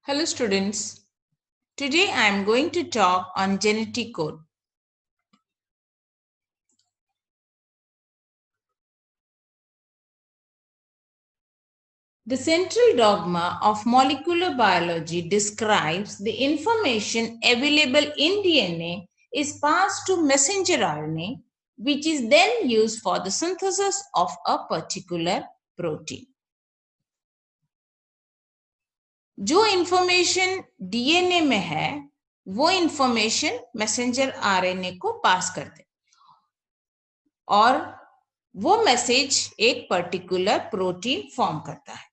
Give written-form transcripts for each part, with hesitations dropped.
Hello students, today I am going to talk on genetic code. The central dogma of molecular biology describes the information available in DNA is passed to messenger RNA, which is then used for the synthesis of a particular protein. जो information DNA में है वो information messenger RNA को पास करते और वो message एक particular protein form करता है.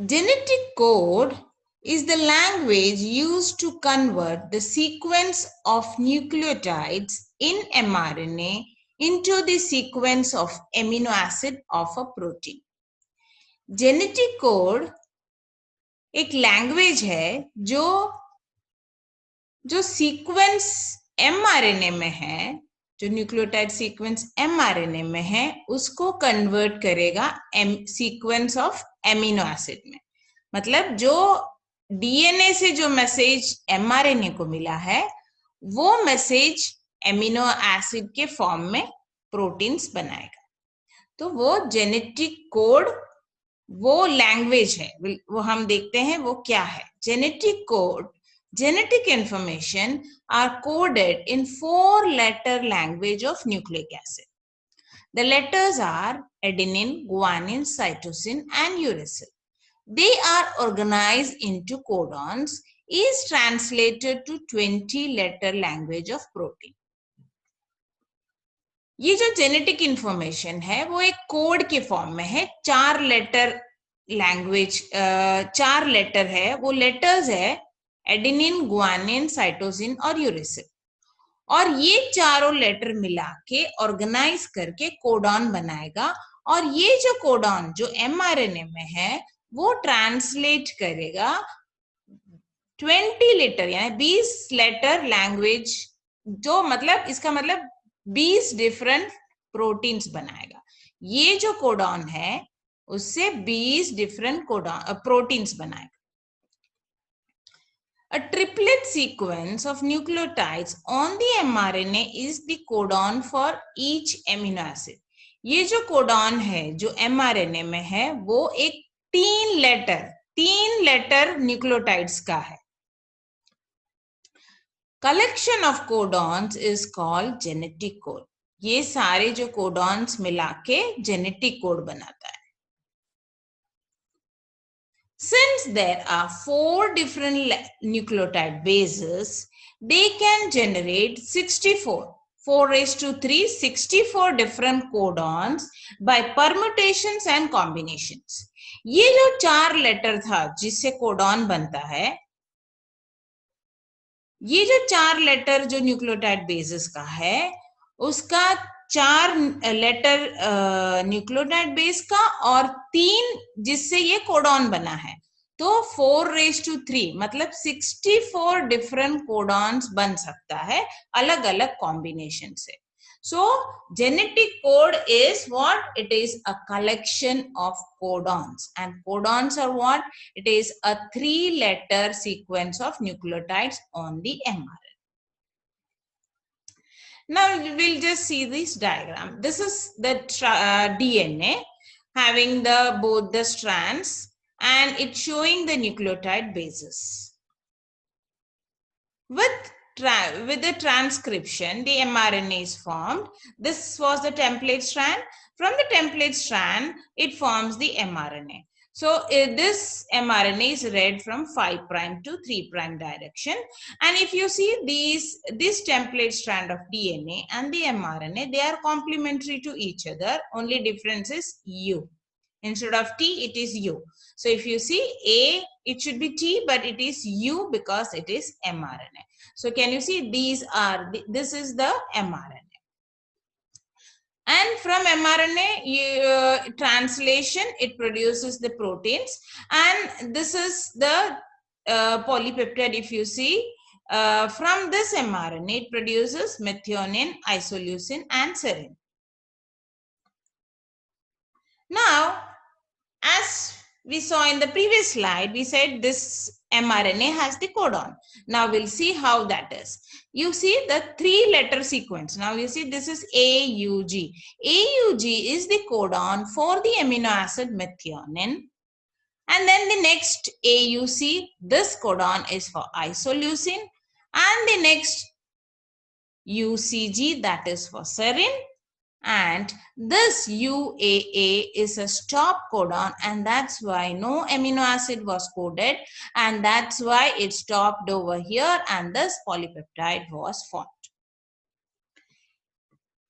Genetic code is the language used to convert the sequence of nucleotides in mRNA into the sequence of amino acid of a protein. Genetic code एक language है जो सीक्वेंस mRNA में है, जो nucleotide sequence mRNA में है, उसको convert करेगा सीक्वेंस ऑफ एमिनो एसिड में. मतलब जो डीएनए से जो मैसेज mRNA को मिला है वो मैसेज एमिनो एसिड के फॉर्म में प्रोटीन्स बनाएगा. तो वो जेनेटिक कोड वो लैंग्वेज है, वो हम देखते हैं वो क्या है. Genetic code, genetic information are coded in 4-letter language of nucleic acid. The letters are adenine, guanine, cytosine, and uracil. They are organized into codons, is translated to 20-letter language of protein. ये जो genetic information है वो एक code के form में है. 4 letter language, 4 letter है. वो लेटर्स है एडेनिन, गुआनिन, साइटोसिन और यूरेसिल. और ये चारों लेटर मिला के ऑर्गेनाइज करके कोडॉन बनाएगा. और ये जो कोडॉन जो mRNA में है वो ट्रांसलेट करेगा 20 लेटर यानी 20 लेटर लैंग्वेज, जो मतलब इसका मतलब 20 डिफरेंट प्रोटीन्स बनाएगा. ये जो कोडॉन है उससे 20 डिफरेंट कोडॉन प्रोटीन्स बनाएगा. A triplet sequence of nucleotides on the mRNA is the codon for each amino acid. ये जो कोडॉन है जो mRNA में है वो एक 3 लेटर न्यूक्लियोटाइड्स का है. Collection of codons is called genetic code. ये सारे जो कोडॉन्स मिला के जेनेटिक कोड बनाता है. Since there are 4 different nucleotide bases, they can generate 64, 4 raised to 3, 64 different codons by permutations and combinations. ये जो 4 लेटर था जिससे कोडॉन बनता है, ये जो 4 लेटर जो न्यूक्लियोटाइड बेसिस का है उसका 4 लेटर न्यूक्लियोटाइड बेस का और 3 जिससे ये कोडॉन बना है. तो 4 raised to 3 मतलब 64 डिफरेंट कोडॉन्स बन सकता है अलग अलग कॉम्बिनेशन से. So genetic code is what? It is a collection of codons, and codons are what? It is a 3-letter sequence of nucleotides on the mRNA. Now we'll just see this diagram. This is the DNA having both the strands, and it's showing the nucleotide bases. With the transcription, the mRNA is formed. This was the template strand. From the template strand, it forms the mRNA. So this mRNA is read from 5' to 3' direction. And if you see this template strand of DNA and the mRNA, they are complementary to each other. Only difference is U. Instead of T, it is U. So if you see A, it should be T, but it is U because it is mRNA. So can you see this is the mRNA. And from mRNA translation, it produces the proteins. And this is the polypeptide. If you see, from this mRNA, it produces methionine, isoleucine, and serine. Now, as we saw in the previous slide, we said this mRNA has the codon. Now we'll see how that is. You see the 3-letter sequence. Now you see this is AUG. AUG is the codon for the amino acid methionine. And then the next AUC, this codon is for isoleucine. And the next UCG, that is for serine. And this UAA is a stop codon, and that's why no amino acid was coded, and that's why it stopped over here and this polypeptide was formed.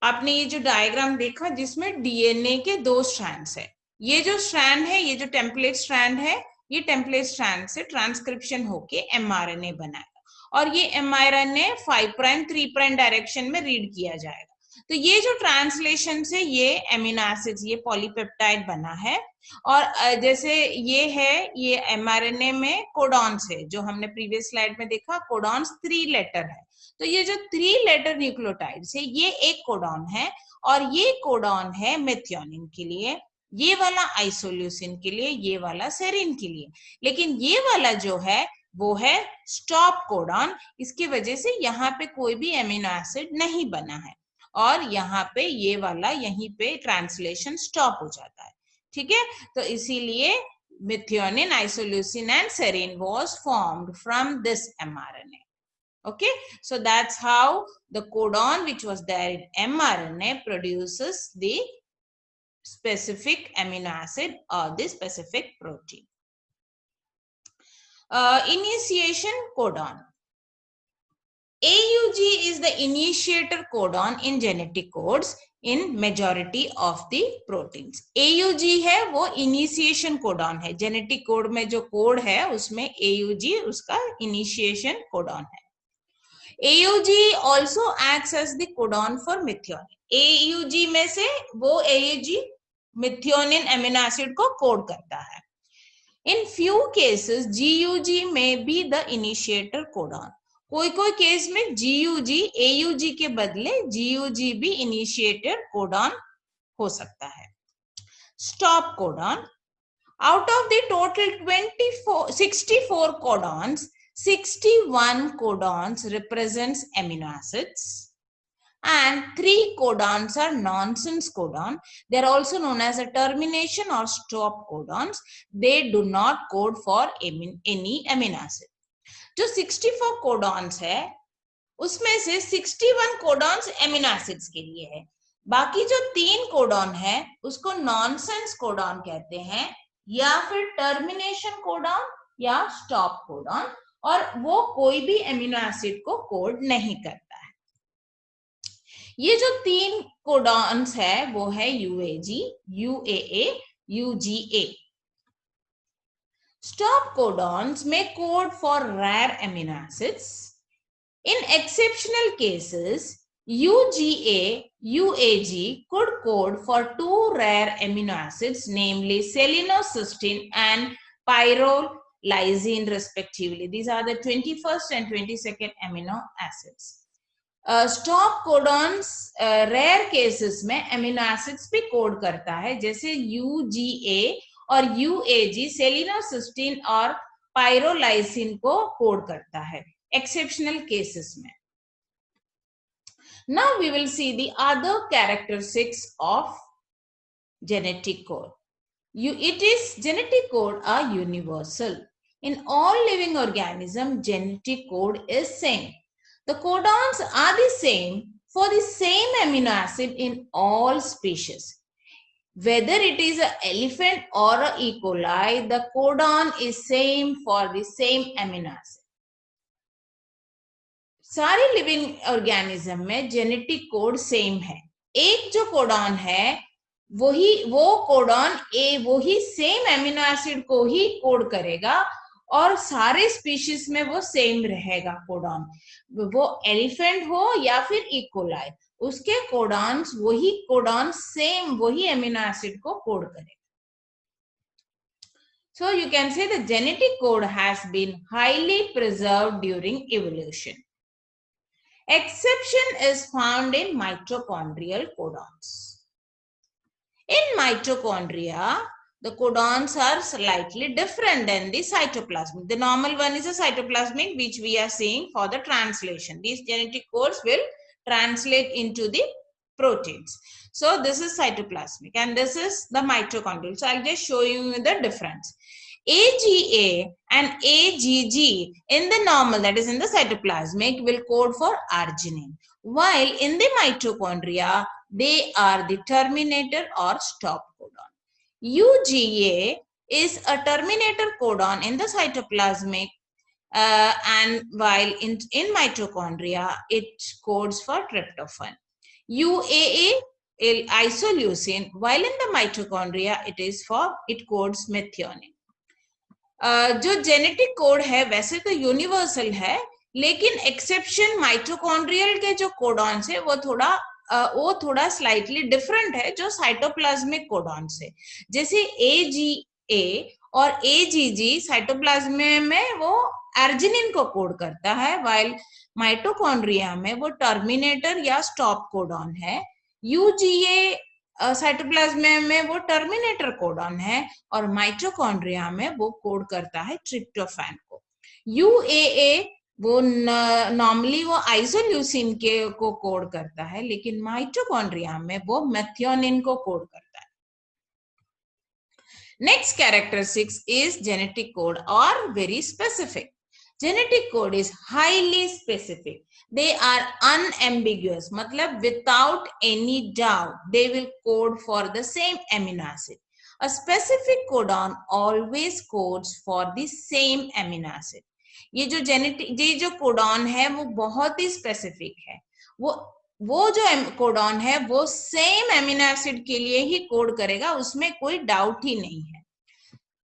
आपने ये जो diagram देखा जिसमें DNA के 2 strands है, ये जो strand है, ये जो टेम्पलेट स्ट्रैंड है, ये टेम्पलेट स्ट्रैंड से ट्रांसक्रिप्शन होके एमआरएनए बनाएगा और ये एमआरएनए 5 प्राइम 3 प्राइम डायरेक्शन में रीड किया जाएगा. तो ये जो ट्रांसलेशन से ये एमिनो एसिड्स, ये पॉलीपेप्टाइड बना है और जैसे ये है, ये एमआरएनए में कोडॉन्स है जो हमने प्रीवियस स्लाइड में देखा, कोडॉन्स 3 लेटर है. तो ये जो 3 लेटर न्यूक्लियोटाइड्स है, ये एक कोडॉन है और ये कोडॉन है मेथियोनिन के लिए, ये वाला आइसोल्यूसिन के लिए, ये वाला सेरिन के लिए. लेकिन ये वाला जो है वो है स्टॉप कोडॉन. इसकी वजह से यहाँ पे कोई भी एमिनो एसिड नहीं बना है और यहाँ पे ये वाला यहीं पे ट्रांसलेशन स्टॉप हो जाता है. ठीक है, तो इसीलिए methionine, isoleucine and serine was formed from this mRNA. Okay, so that's how the codon which was there in mRNA produces the specific amino acid or the specific protein. Initiation codon. AUG is the initiator codon in genetic codes in majority of the proteins. AUG है वो initiation codon है, genetic code में जो code है उसमें AUG उसका initiation codon है. AUG also acts as the codon for methionine. AUG में से वो AUG methionine amino acid को code करता है. In few cases, GUG may be the initiator codon. कोई कोई केस में GUG AUG के बदले GUG भी इनिशिएटर कोडॉन हो सकता है. Stop codon. Out of the total 64 codons, 61 codons represents amino acids and 3 codons are nonsense codon. They are also known as a termination or stop codons. They do not code for any amino acid. जो 64 codons है उसमें से 61 codons amino acids के लिए है. बाकी जो 3 codon है उसको नॉनसेंस कोडॉन कहते हैं या फिर टर्मिनेशन कोडॉन या स्टॉप कोडॉन, और वो कोई भी एमिनो एसिड को कोड नहीं करता है. ये जो 3 कोडॉन्स है वो है UAG, UAA, UGA. Stop codons may code for rare amino acids. In exceptional cases, UGA, UAG could code for 2 rare amino acids, namely selenocysteine and pyrrolysine respectively. These are the 21st and 22nd amino acids. Stop codons rare cases में amino acids भी code करता है, जैसे UGA और UAG सेलिनोसिस्टीन और पायरोलाइसिन को code करता है एक्सेप्शनल केसेस में. Now we will see the other characteristics of genetic code. Genetic code are universal. In all living organisms, genetic code is same. The codons are the same for the same amino acid in all species. Whether it is an elephant or an E. coli, the codon is same for the same amino acid. सारे living organism में genetic code same है. एक जो codon है वो codon वही same amino acid को ही code करेगा और सारे स्पीशीज में वो सेम रहेगा कोडॉन. वो एलिफेंट हो या फिर ई. कोलाई, उसके कोडॉन्स वही कोडॉन सेम वही एमिनो एसिड को कोड करेगा. So you can say the genetic code has been highly preserved during evolution. Exception is found in mitochondrial codons. In mitochondria, the codons are slightly different than the cytoplasmic. The normal one is a cytoplasmic, which we are seeing for the translation. These genetic codes will translate into the proteins. So this is cytoplasmic and this is the mitochondrial. So I'll just show you the difference. AGA and AGG in the normal, that is in the cytoplasmic, will code for arginine, while in the mitochondria, they are the terminator or stop codon. UGA is a terminator codon in the cytoplasmic, and while in mitochondria, it codes for tryptophan. UAA is isoleucine, while in the mitochondria, it codes methionine. जो genetic code है वैसे तो universal है, लेकिन exception mitochondrial के जो codons है वो थोड़ा स्लाइटली डिफरेंट है जो साइटोप्लाज्मिक कोडॉन से. जैसे AGA और AGG साइटोप्लाज्म में वो अर्जिनिन को कोड करता है, वाइल माइटोकॉन्ड्रिया में वो टर्मिनेटर या स्टॉप कोडॉन है. UGA साइटोप्लाज्म में वो टर्मिनेटर कोडॉन है और माइटोकॉन्ड्रिया में वो कोड करता है ट्रिप्टोफैन को. UAA वो नॉर्मली वो आइसोल्यूसिन को कोड करता है, लेकिन माइटोकॉन्ड्रिया में वो मेथियोनिन को कोड करता है. Next characteristics is genetic code और very specific. Genetic code is highly specific. They are unambiguous. मतलब without any doubt, they will code for the same amino acid. A specific codon always codes for the same amino acid. ये जो codon है वो बहुत ही specific है. वो जो codon है वो same amino acid के लिए ही code करेगा, उसमें कोई doubt ही नहीं है.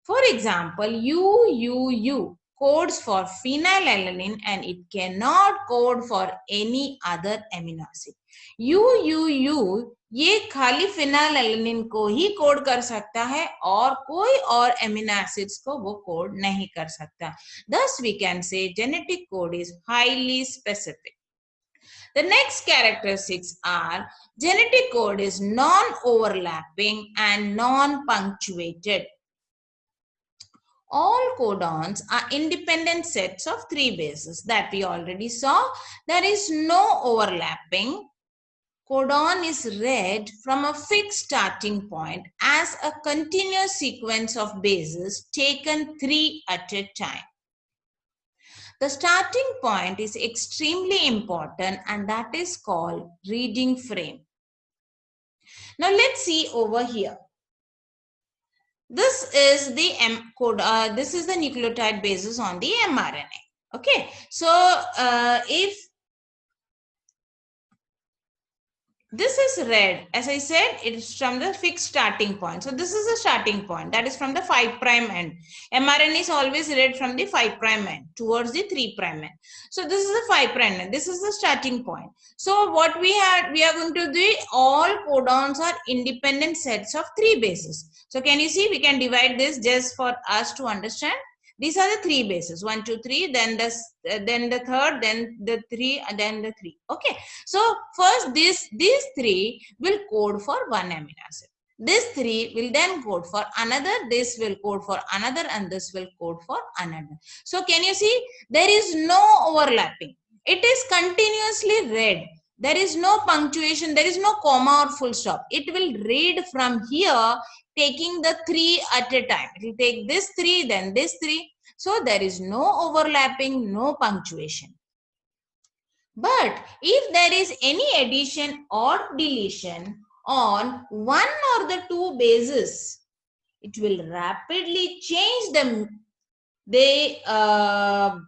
For example, UUU codes for phenylalanine and it cannot code for any other amino acid. UUU ये खाली phenylalanine को ही कोड कर सकता है और कोई और amino acids को वो कोड नहीं कर सकता. Thus we can say genetic code is highly specific. The next characteristics are genetic code is non-overlapping and non-punctuated. All codons are independent sets of 3 bases that we already saw. There is no overlapping. Codon is read from a fixed starting point as a continuous sequence of bases taken 3 at a time. The starting point is extremely important and that is called reading frame. Now let's see over here. This is the this is the nucleotide bases on the mRNA. Okay, so if this is read, as I said, it is from the fixed starting point. So this is the starting point, that is from the 5' end. mRNA is always read from the 5' end towards the 3' end. So this is the 5' end. This is the starting point. So what we are going to do, all codons are independent sets of 3 bases. So can you see, we can divide this just for us to understand. These are the 3 bases, 1, 2, 3, then the third, then the 3, and then the 3. Okay. So first these 3 will code for one amino acid. This 3 will then code for another, this will code for another, and this will code for another. So can you see, there is no overlapping. It is continuously read. There is no punctuation, there is no comma or full stop. It will read from here, taking the 3 at a time. It will take this 3, then this 3. So there is no overlapping, no punctuation. But if there is any addition or deletion on one or the 2 bases, it will rapidly change the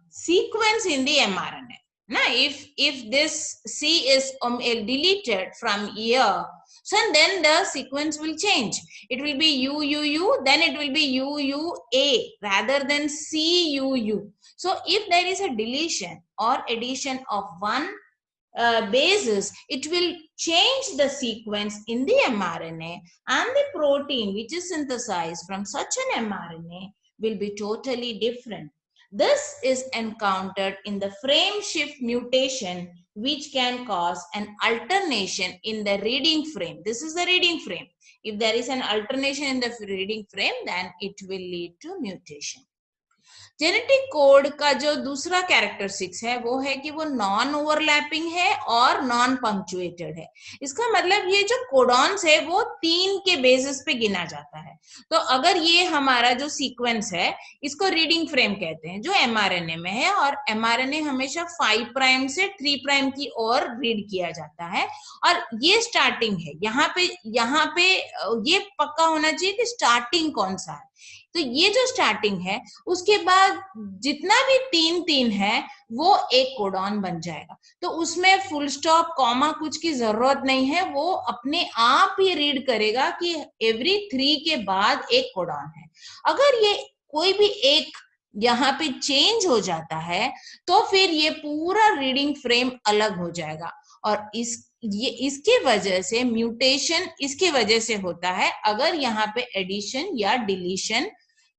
sequence in the mRNA. Now, if this C is deleted from here, so then the sequence will change. It will be UUU, then it will be UUA rather than CUU. So if there is a deletion or addition of one bases, it will change the sequence in the mRNA, and the protein which is synthesized from such an mRNA will be totally different. This is encountered in the frame shift mutation which can cause an alternation in the reading frame. This is the reading frame. If there is an alternation in the reading frame, then it will lead to mutation. Genetic code का जो दूसरा characteristics है वो है कि वो non overlapping है और नॉन पंक्चुएटेड है. इसका मतलब ये जो कोडॉन्स है वो 3 के बेसिस पे गिना जाता है. तो अगर ये हमारा जो सीक्वेंस है इसको रीडिंग फ्रेम कहते हैं जो एमआरएनए में है, और एमआरएनए हमेशा 5 प्राइम से 3 प्राइम की ओर रीड किया जाता है. और ये स्टार्टिंग है. यहाँ पे ये पक्का होना चाहिए कि स्टार्टिंग कौन सा है. तो ये जो स्टार्टिंग है उसके बाद जितना भी 3 है वो एक कोडॉन बन जाएगा. तो उसमें फुल स्टॉप कॉमा कुछ की जरूरत नहीं है. वो अपने आप ही रीड करेगा कि एवरी 3 के बाद एक कोडॉन है. अगर ये कोई भी एक यहाँ पे चेंज हो जाता है तो फिर ये पूरा रीडिंग फ्रेम अलग हो जाएगा. और इसके वजह से म्यूटेशन इसके वजह से होता है अगर यहाँ पे एडिशन या डिलीशन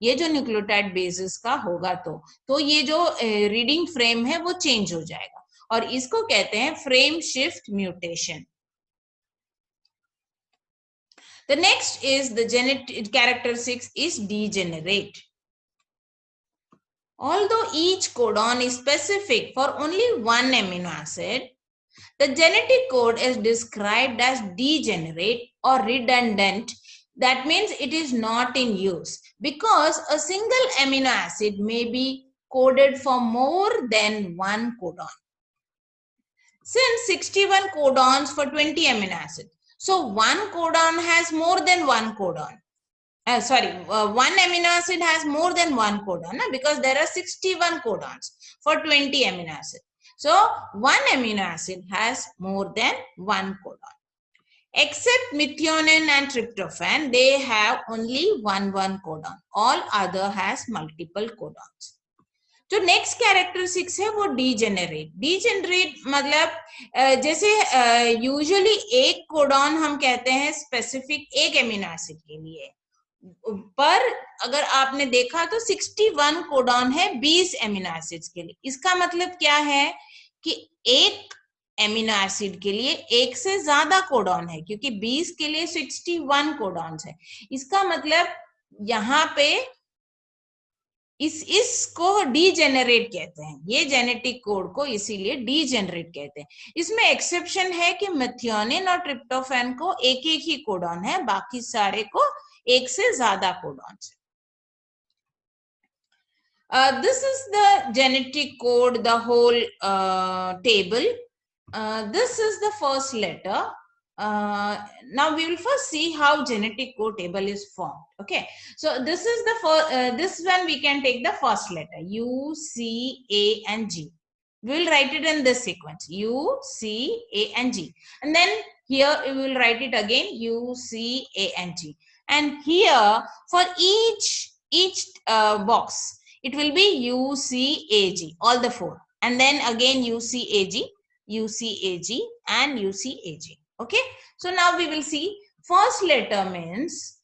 ये जो न्यूक्लियोटाइड बेसिस का होगा तो ये जो रीडिंग फ्रेम है वो चेंज हो जाएगा, और इसको कहते हैं frame shift mutation. The next is the genetic characteristics is degenerate. Although each codon is specific for only one amino acid, the genetic code is described as degenerate or redundant. That means it is not in use because a single amino acid may be coded for more than one codon. Since 61 codons for 20 amino acids, so one codon has more than one codon. One amino acid has more than one codon because there are 61 codons for 20 amino acids. So one amino acid has more than one codon. Except methionine and tryptophan, they have only one codon. All other has multiple codons. जो next characteristics है वो degenerate मतलब जैसे usually एक codon हम कहते हैं specific एक एमिनो एसिड के लिए, पर अगर आपने देखा तो 61 कोडॉन है 20 एमिनो एसिड्स के लिए. इसका मतलब क्या है कि एक एमिनो एसिड के लिए एक से ज्यादा कोडॉन है क्योंकि 20 के लिए 61 कोडॉन्स है. इसका मतलब यहाँ पे इसको डीजेनरेट कहते हैं. ये जेनेटिक कोड को इसीलिए डीजेनरेट कहते हैं. इसमें एक्सेप्शन है कि मेथियोनिन और ट्रिप्टोफैन को एक ही कोडॉन है, बाकी सारे को एक से ज्यादा कोडॉन है. This is the genetic code, the whole table. This is the first letter. Now we will first see how genetic code table is formed. Okay, so this is the first. This one we can take the first letter U, C, A, and G. We will write it in this sequence U, C, A, and G, and then here we will write it again U, C, A, and G, and here for each box it will be U, C, A, G, all the 4, and then again U, C, A, G, U, C, A, G, and U, C, A, G. Okay, so now we will see first letter means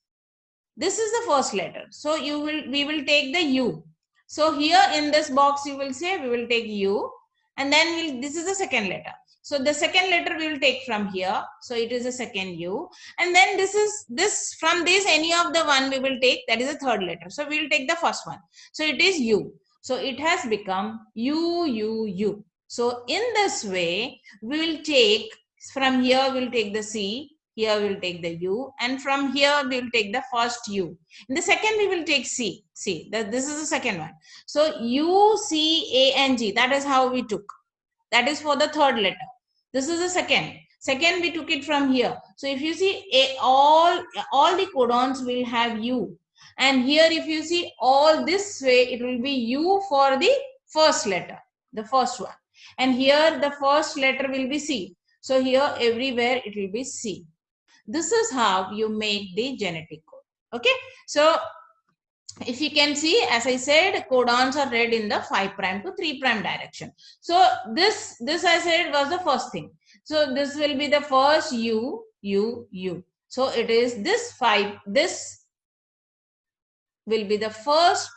this is the first letter. So we will take the U. So here in this box you will say we will take U, and then this is the second letter. So the second letter we will take from here. So it is the second U, and then this from this any of the one we will take, that is the third letter. So we will take the first one. So it is U. So it has become U, U, U. So in this way we will take from here we will take the C, here we will take the U, and from here we will take the first U. In the second we will take C. This is the second one. So U, C, A, and G, that is how we took. That is for the third letter. This is the second. Second we took it from here. So if you see all the codons will have U, and here if you see all this way it will be U for the first letter, the first one, and here the first letter will be C. So here everywhere it will be C. This is how you make the genetic code. Okay, so if you can see, as I said, codons are read in the 5' to 3' direction. So this I said was the first thing. So this will be the first U, U, U. So it is this 5. This will be the first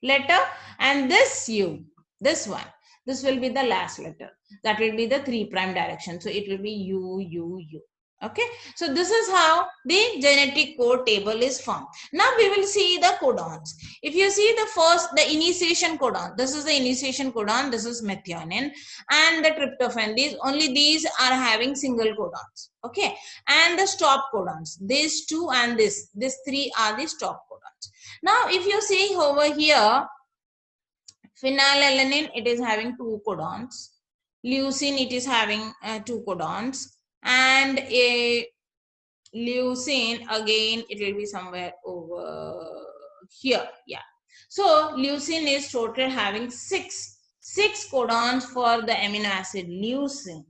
letter, and this U, this one. this will be the last letter. That will be the 3' direction. So it will be U, U, U. Okay, so this is how the genetic code table is formed. Now we will see the codons. If you see the initiation codon, this is the initiation codon, this is methionine, and the tryptophan, these are having single codons. Okay, and the stop codons, these two and these three are the stop codons. Now if you see over here, phenylalanine, it is having 2 codons. Leucine, it is having 2 codons. And a leucine, again, it will be somewhere over here. Yeah. So leucine is total having 6 codons for the amino acid leucine.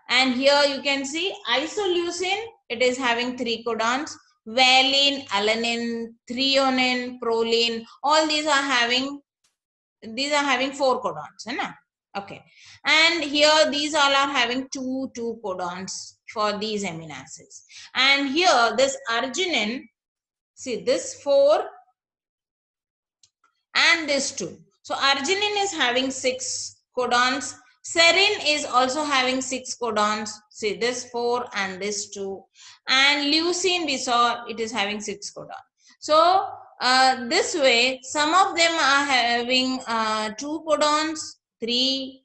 And here you can see isoleucine, it is having 3 codons. Valine, alanine, threonine, proline, all these are having 4 codons, है? Okay, and here these all are having 2 codons for these amino acids. And here this arginine, see this 4 and this 2. So arginine is having 6 codons. Serine is also having 6 codons. See this 4 and this 2. And leucine, we saw it is having 6 codons. So this way, some of them are having 2 codons, 3,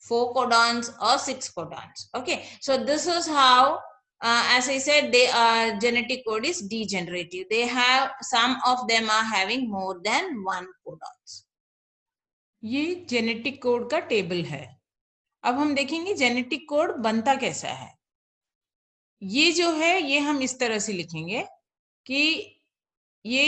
4 codons, or 6 codons. Okay, so this is how, as I said, they are genetic code is degenerative. They have, some of them are having more than 1 codons. ये genetic code का table है. अब हम देखेंगे genetic code बनता कैसा है. ये जो है ये हम इस तरह से लिखेंगे कि ये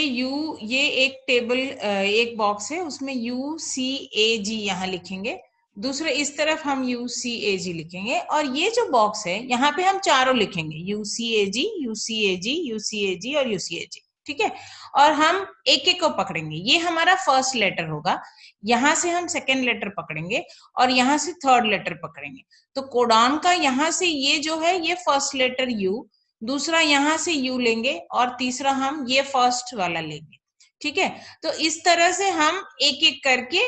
एक टेबल, एक बॉक्स है, उसमें UCAG यहाँ लिखेंगे. दूसरे इस तरफ हम UCAG लिखेंगे. और ये जो बॉक्स है यहाँ पे हम चारों लिखेंगे, UCAG, UCAG, UCAG और UCAG. ठीक है, और हम एक एक को पकड़ेंगे. ये हमारा फर्स्ट लेटर होगा, यहां से हम सेकेंड लेटर पकड़ेंगे और यहां से थर्ड लेटर पकड़ेंगे. तो कोडॉन का यहां से ये जो है ये फर्स्ट लेटर U, दूसरा यहां से U लेंगे और तीसरा हम ये फर्स्ट वाला लेंगे. ठीक है, तो इस तरह से हम एक एक करके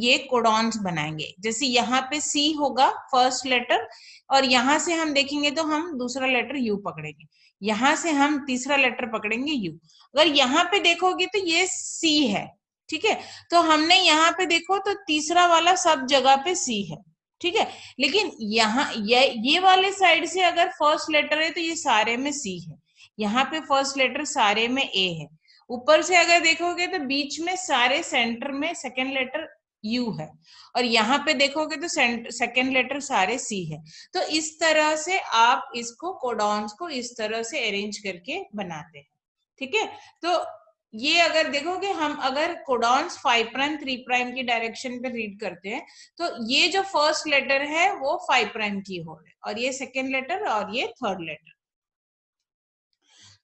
ये कोडॉन्स बनाएंगे. जैसे यहाँ पे C होगा फर्स्ट लेटर, और यहां से हम देखेंगे तो हम दूसरा लेटर U पकड़ेंगे, यहां से हम तीसरा लेटर पकड़ेंगे U. अगर यहाँ पे देखोगे तो ये C है. ठीक है, तो हमने यहाँ पे देखो तो तीसरा वाला सब जगह पे C है. ठीक है, लेकिन यहाँ ये वाले साइड से अगर फर्स्ट लेटर है तो ये सारे में C है, यहाँ पे फर्स्ट लेटर सारे में A है. ऊपर से अगर देखोगे तो बीच में सारे सेंटर में सेकेंड लेटर U है, और यहाँ पे देखोगे तो सेकेंड लेटर सारे C है. तो इस तरह से आप इसको कोडॉन्स को इस तरह से अरेंज करके बनाते हैं. ठीक है, तो ये अगर देखोगे हम अगर कोडॉन्स 5' 3' की डायरेक्शन पे रीड करते हैं तो ये जो फर्स्ट लेटर है वो 5' की हो है, और ये सेकेंड लेटर और ये थर्ड लेटर.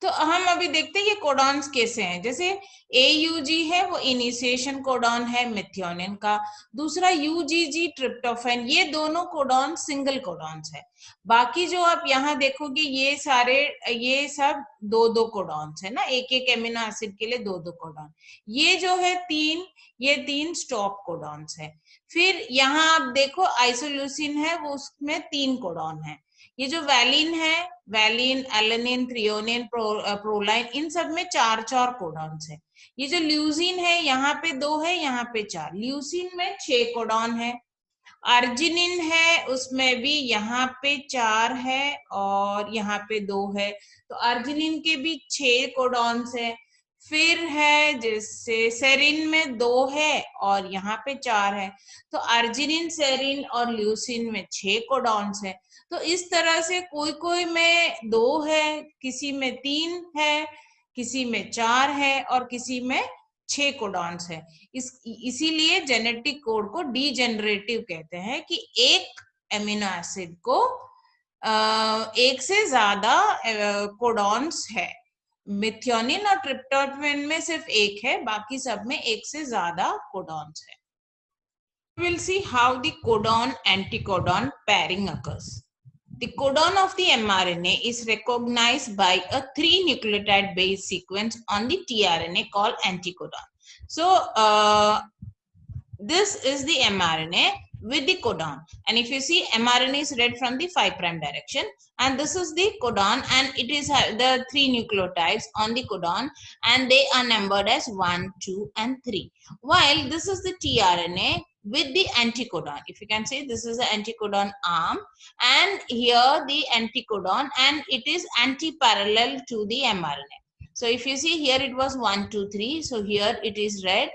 तो हम अभी देखते हैं ये कोडॉन्स कैसे हैं. जैसे AUG है वो इनिशिएशन कोडॉन है मेथियोनिन का. दूसरा UGG ट्रिप्टोफैन, ये दोनों कोडॉन सिंगल कोडॉन्स है. बाकी जो आप यहाँ देखोगे ये सारे, ये सब 2 कोडॉन्स है ना, एक एक एमिनो एसिड के लिए 2 कोडॉन. ये जो है 3, ये 3 स्टॉप कोडॉन्स है. फिर यहाँ आप देखो आइसोल्यूसिन है वो उसमें 3 कोडॉन है. ये जो वैलिन है, वैलिन, एलेनिन, थ्रियोनिन, प्रोलाइन, इन सब में 4 कोडॉन्स है. ये जो ल्यूसिन है यहाँ पे 2 है, यहाँ पे 4. ल्यूसिन में 6 कोडॉन है. अर्जिनिन है उसमें भी यहाँ पे 4 है और यहाँ पे 2 है, तो अर्जिनिन के भी 6 कोडॉन्स है. फिर है जैसे सेरिन में 2 है और यहाँ पे 4 है, तो अर्जिनिन, सेरिन और ल्यूसिन में 6 कोडॉन्स है. तो इस तरह से कोई में 2 है, किसी में 3 है, किसी में 4 है और किसी में 6 कोडॉन्स है. इसीलिए जेनेटिक कोड को डीजेनरेटिव कहते हैं कि एक एमिनो एसिड को एक से ज्यादा कोडॉन्स है. मेथियोनिन और ट्रिप्टोफैन में सिर्फ एक है, बाकी सब में एक से ज्यादा कोडॉन्स है. We will see how the codon-anticodon pairing occurs. The codon of the mRNA is recognized by a 3 nucleotide base sequence on the tRNA called anticodon. So this is the mRNA. with the codon. And if you see, mRNA is read from the 5' direction, and this is the codon, and it is the 3 nucleotides on the codon, and they are numbered as 1, 2, and 3. While this is the tRNA with the anticodon. If you can see, this is the anticodon arm, and here the anticodon, and it is anti-parallel to the mRNA. So if you see here, it was 1, 2, 3. So here it is red.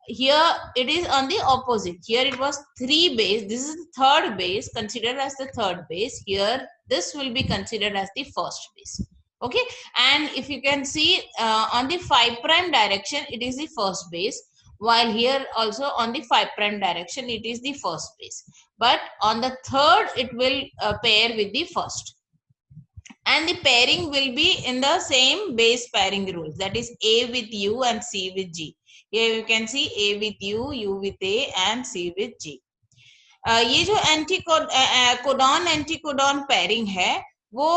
Here it is on the opposite. Here it was 3 base. This is the third base, considered as the third base. Here this will be considered as the first base. Okay, and if you can see on the 5' direction, it is the first base, while here also on the 5' direction, it is the first base, but on the third it will pair with the first, and the pairing will be in the same base pairing rules, that is A with U and C with G. Here you can see A with U with A, and C with G. ये जो codon anticodon pairing है, वो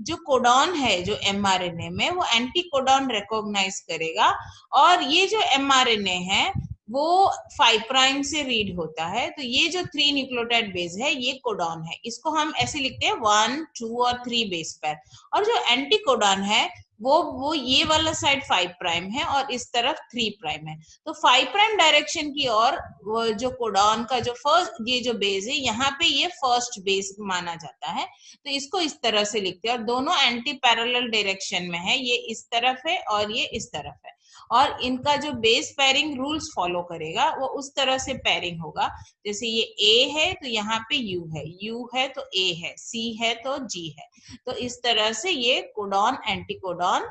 जो codon है जो mRNA में, वो anticodon recognise करेगा, और ये जो mRNA है वो 5' से रीड होता है। तो ये जो 3 न्यूक्लियोटाइड बेस है, ये कोडॉन है, इसको हम ऐसे लिखते हैं 1, 2 और 3 बेस पेयर। और जो एंटीकोडॉन है वो ये वाला साइड 5' है और इस तरफ 3' है। तो 5' डायरेक्शन की ओर वो जो कोडॉन का जो फर्स्ट ये जो बेस है, यहाँ पे ये फर्स्ट बेस माना जाता है, तो इसको इस तरह से लिखते हैं। और दोनों एंटी पैरेलल डायरेक्शन में है, ये इस तरफ है और ये इस तरफ है, और इनका जो बेस पेयरिंग रूल्स फॉलो करेगा वो उस तरह से पेयरिंग होगा। जैसे ये ए है तो यहाँ पे यू है तो ए है, सी है तो जी है। तो इस तरह से ये कोडॉन एंटीकोडॉन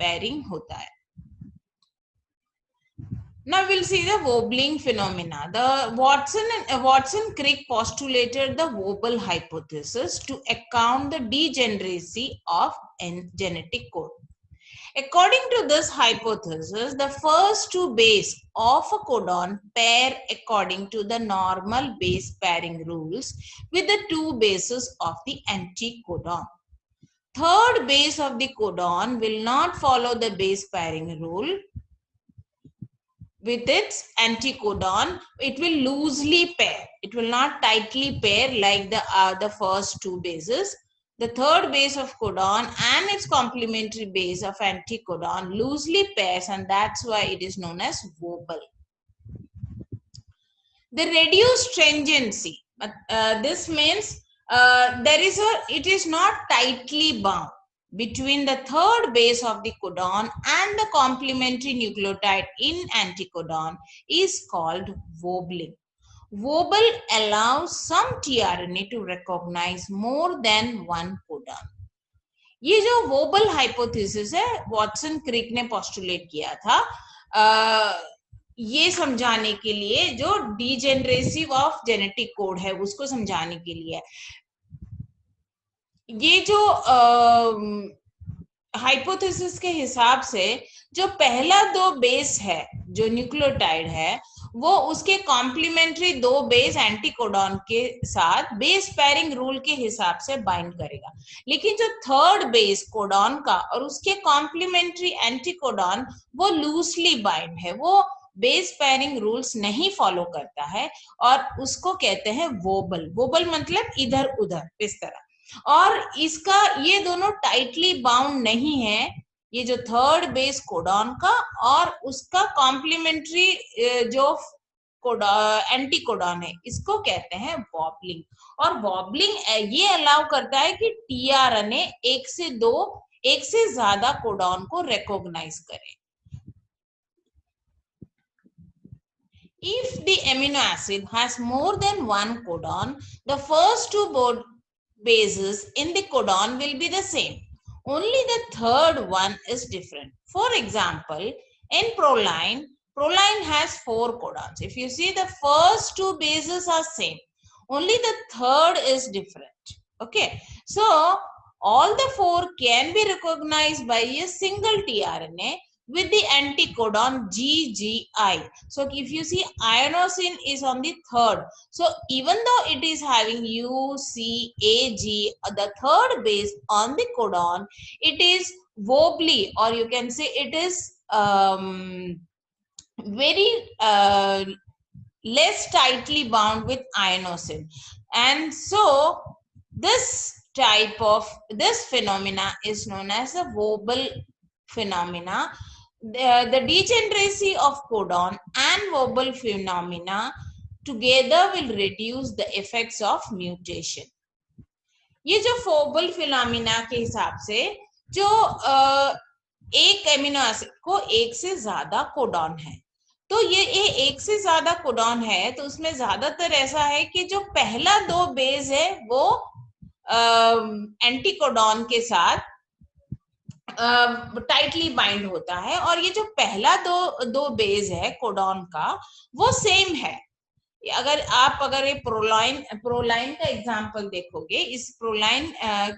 पेयरिंग होता है। Now we'll see the wobbling phenomena. The Watson-Crick postulated the wobble hypothesis to account the degeneracy of genetic code. According to this hypothesis, the first 2 base of a codon pair according to the normal base pairing rules with the 2 bases of the anticodon. Third base of the codon will not follow the base pairing rule with its anticodon. It will loosely pair. It will not tightly pair like the first 2 bases. The third base of codon and its complementary base of anticodon loosely pairs, and that's why it is known as wobble. The reduced stringency. This means it is not tightly bound between the third base of the codon and the complementary nucleotide in anticodon is called wobbling. Wobble allows some tRNA to recognize more than one codon. ये जो wobble hypothesis है, Watson क्रिक ने postulate किया था ये समझाने के लिए, जो डीजेनरेसी ऑफ जेनेटिक कोड है उसको समझाने के लिए। ये जो हाइपोथेसिस के हिसाब से जो पहला 2 बेस है जो न्यूक्लियोटाइड है, वो उसके कॉम्प्लीमेंट्री 2 बेस एंटीकोडॉन के साथ बेस पेयरिंग रूल के हिसाब से बाइंड करेगा। लेकिन जो थर्ड बेस कोडॉन का और उसके कॉम्प्लीमेंट्री एंटीकोडॉन वो लूजली बाइंड है, वो बेस पेयरिंग रूल्स नहीं फॉलो करता है, और उसको कहते हैं वोबल। वोबल मतलब इधर उधर इस तरह। और इसका ये दोनों टाइटली बाउंड नहीं है, ये जो थर्ड बेस कोडॉन का और उसका कॉम्प्लीमेंट्री जो एंटीकोडॉन है, इसको कहते हैं वॉबलिंग। और वॉबलिंग ये अलाउ करता है कि टीआरएनए एक से ज्यादा कोडॉन को रिकॉग्नाइज करे। If the amino acid has more than one codon, the first 2 bases in the codon will be the same. Only the third one is different. For example, in proline has 4 codons. If you see, the first 2 bases are same. Only the third is different. Okay. So, all the 4 can be recognized by a single tRNA with the anticodon GGI. So if you see, ionosine is on the third. So even though it is having UCAG, the third base on the codon, it is wobbly, or you can say it is very less tightly bound with inosine. And so this this phenomena is known as the Vobel phenomena. The degeneracy of codon and Vobel phenomena together will reduce the effects of mutation. ये जो फोबल phenomena के हिसाब से जो एक amino acid को एक से ज्यादा कोडॉन है, तो ये एक से ज्यादा कोडॉन है, तो उसमें ज्यादातर ऐसा है कि जो पहला दो बेस है वो एंटीकोडॉन के साथ टाइटली बाइंड होता है, और ये जो पहला दो बेस है कोडॉन का वो सेम है. अगर ये प्रोलाइन का एग्जांपल देखोगे, इस प्रोलाइन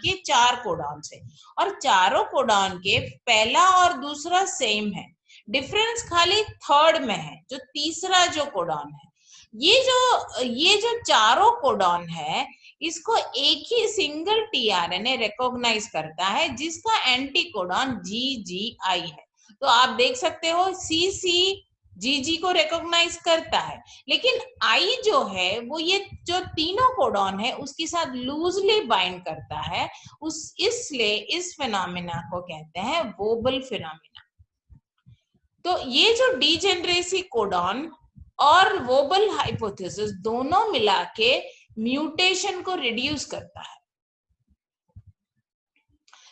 के 4 कोडॉन है और चारों कोडॉन के पहला और दूसरा सेम है, डिफरेंस खाली थर्ड में है, जो तीसरा जो कोडॉन है. ये जो चारों कोडॉन है, इसको एक ही सिंगल टीआरएनए रिकॉग्नाइज करता है जिसका एंटी कोडॉन GGI है. तो आप देख सकते हो CC GG को रिकॉग्नाइज करता है, लेकिन आई जो है वो ये जो तीनों कोडॉन है उसके साथ लूजली बाइंड करता है, इसलिए इस फिनोमिना को कहते हैं वोबल फिनोमिना. तो ये जो डीजेनरेसी कोडॉन और वोबल हाइपोथेसिस दोनों मिला के म्यूटेशन को रिड्यूस करता है.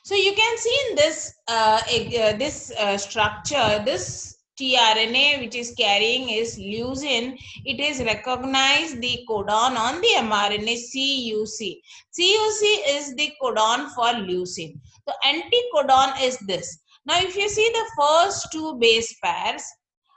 So you can see in this structure, this tRNA which is carrying is leucine. It is recognized the codon on the mRNA CUC. CUC is the codon for leucine. The anticodon is this. Now, if you see the first two base pairs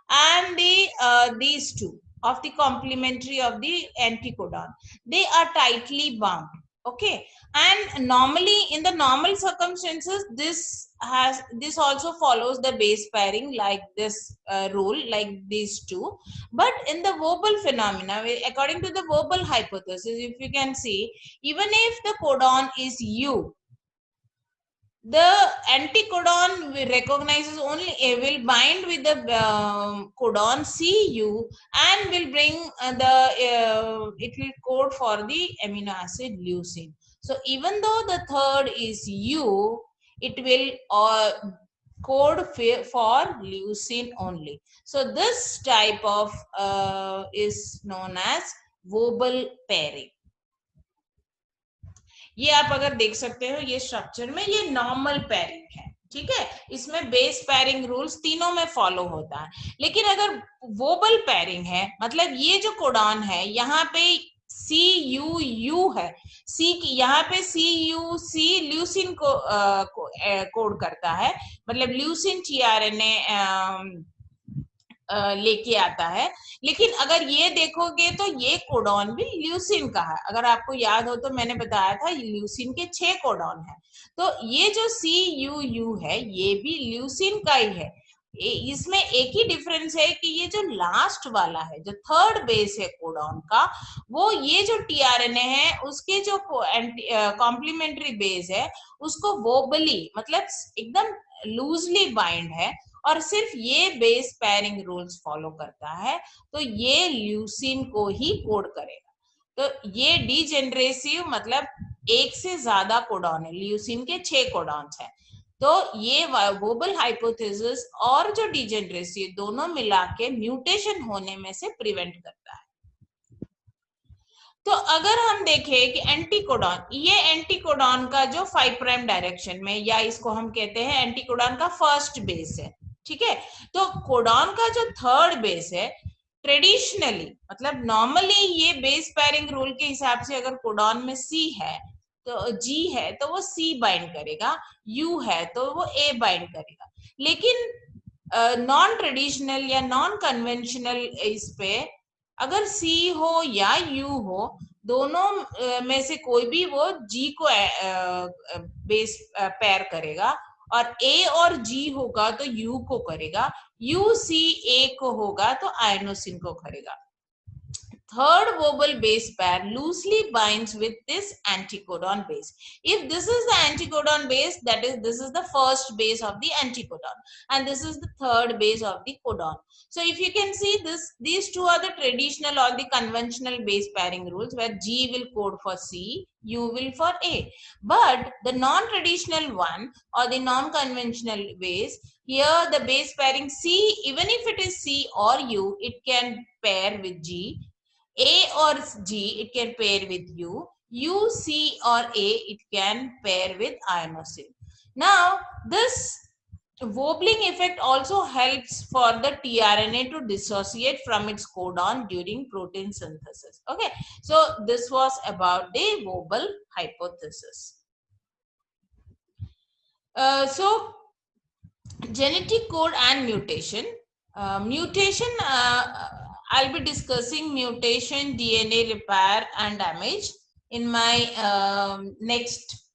and these two of the complementary of the anticodon, they are tightly bound. Okay, and normally in the normal circumstances this also follows the base pairing like this rule, like these two. But in the Vobel phenomena, according to the Vobel hypothesis, if you can see, even if the codon is U, the anticodon recognizes only will bind with the codon CU and will bring it will code for the amino acid leucine. So even though the third is U, it will code for leucine only. So this type of is known as Vobel pairing. ये आप अगर देख सकते हो, ये structure में ये normal pairing है, ठीक है. इसमें बेस पेयरिंग रूल्स तीनों में फॉलो होता है. लेकिन अगर वोबल पेयरिंग है, मतलब ये जो कोडॉन है यहाँ पे CUU है, सी यहाँ पे CUC ल्यूसिन को कोड करता है, मतलब ल्यूसिन tRNA लेके आता है. लेकिन अगर ये देखोगे तो ये कोडॉन भी ल्यूसिन का है. अगर आपको याद हो तो मैंने बताया था ल्यूसिन के 6 कोडॉन है, तो ये जो CUU है ये भी ल्यूसिन का ही है. इसमें एक ही डिफरेंस है कि ये जो लास्ट वाला है, जो थर्ड बेस है कोडॉन का, वो ये जो tRNA है उसके जो कॉम्प्लीमेंट्री बेस है उसको वोबली मतलब एकदम लूजली बाइंड है और सिर्फ ये बेस पेयरिंग रूल्स फॉलो करता है, तो ये ल्यूसिन को ही कोड करेगा. तो ये डीजेनरेसिव मतलब एक से ज्यादा कोडॉन है, ल्यूसिन के 6 कोडॉन है. तो ये वोबल हाइपोथेसिस और जो डीजेनरेसी दोनों मिला के म्यूटेशन होने में से प्रिवेंट करता है. तो अगर हम देखें कि एंटीकोडॉन, ये एंटीकोडॉन का जो 5 प्राइम डायरेक्शन में, या इसको हम कहते हैं एंटीकोडॉन का फर्स्ट बेस है, ठीक है. तो कोडॉन का जो थर्ड बेस है, ट्रेडिशनली मतलब नॉर्मली ये बेस पेयरिंग रूल के हिसाब से अगर कोडॉन में C है तो G है तो वो C बाइंड करेगा, U है तो वो A बाइंड करेगा. लेकिन नॉन ट्रेडिशनल या नॉन कन्वेंशनल इस पे अगर C हो या U हो, दोनों में से कोई भी वो G को बेस पेयर करेगा, और A और G होगा तो U को करेगा, UC A को होगा तो आयनोसिन को करेगा. third Vobel base pair loosely binds with this anticodon base. If this is the anticodon base, that is, this is the first base of the anticodon, and this is the third base of the codon. So if you can see this, these two are the traditional or the conventional base pairing rules, where G will code for C, U will for A. But the non-traditional one or the non-conventional base, here the base pairing C, even if it is C or U, it can pair with G. A or G, it can pair with U, C or A, it can pair with inosine. Now, this wobbling effect also helps for the tRNA to dissociate from its codon during protein synthesis. Okay, so this was about the Wobble hypothesis. So genetic code and mutation. I'll be discussing mutation, DNA repair and damage in my next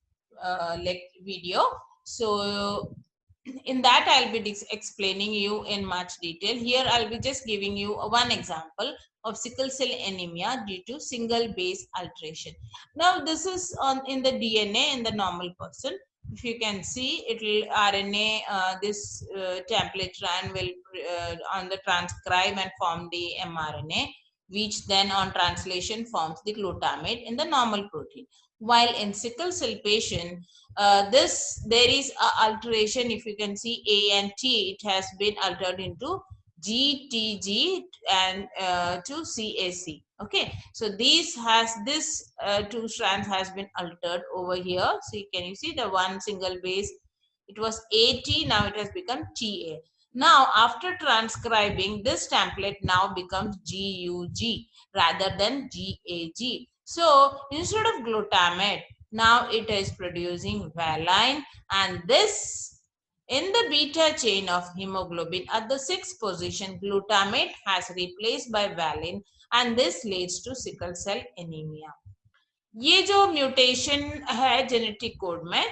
video. So in that I'll be explaining you in much detail. Here I'll be just giving you one example of sickle cell anemia due to single base alteration. Now this is in the DNA in the normal person. If you can see, it will RNA, this template strand will on the transcribe and form the mRNA, which then on translation forms the glutamate in the normal protein. While in sickle cell patient, there is a alteration. If you can see A and T, it has been altered into GTG and to CAC. Okay, so this two strands has been altered over here. So can you see the one single base? It was AT, now it has become TA. Now after transcribing, this template now becomes GUG rather than GAG. So instead of glutamate, now it is producing valine, and this in the beta chain of hemoglobin at the 6th position, glutamate has replaced by valine, and this leads to sickle cell anemia. ये जो mutation है genetic code में,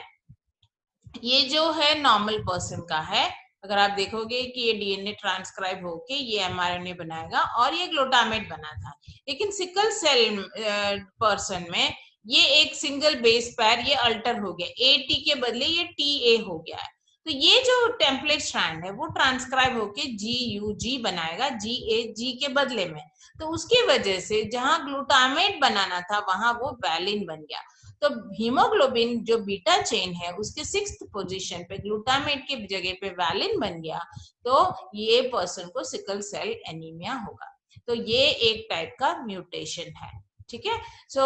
ये जो है normal person का है. अगर आप देखोगे कि ये डीएनए ट्रांसक्राइब होके ये एमआरएनए बनाएगा और ये ग्लूटामेट बना था, लेकिन सिकल सेल पर्सन में ये एक सिंगल बेस पैर ये अल्टर हो गया, एटी के बदले ये टीए हो गया है. तो ये जो टेम्पलेट स्ट्रैंड है वो ट्रांसक्राइब होके जीयूजी बनाएगा जीएजी के बदले में. तो उसकी वजह से जहां ग्लूटामेट बनाना था वहां वो वैलिन बन गया. तो हीमोग्लोबिन जो बीटा चेन है उसके 6th पोजीशन पे ग्लूटामेट के जगह पे वैलिन बन गया, तो ये पर्सन को सिकल सेल एनीमिया होगा. तो ये एक टाइप का म्यूटेशन है. ठीक है, so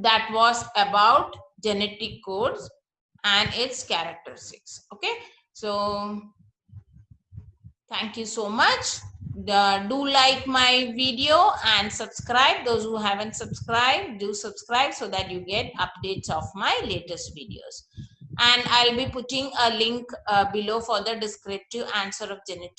that was about genetic codes and its characteristics. Okay, so thank you so much. Do like my video and subscribe. Those who haven't subscribed, do subscribe so that you get updates of my latest videos. And I'll be putting a link below for the descriptive answer of genetic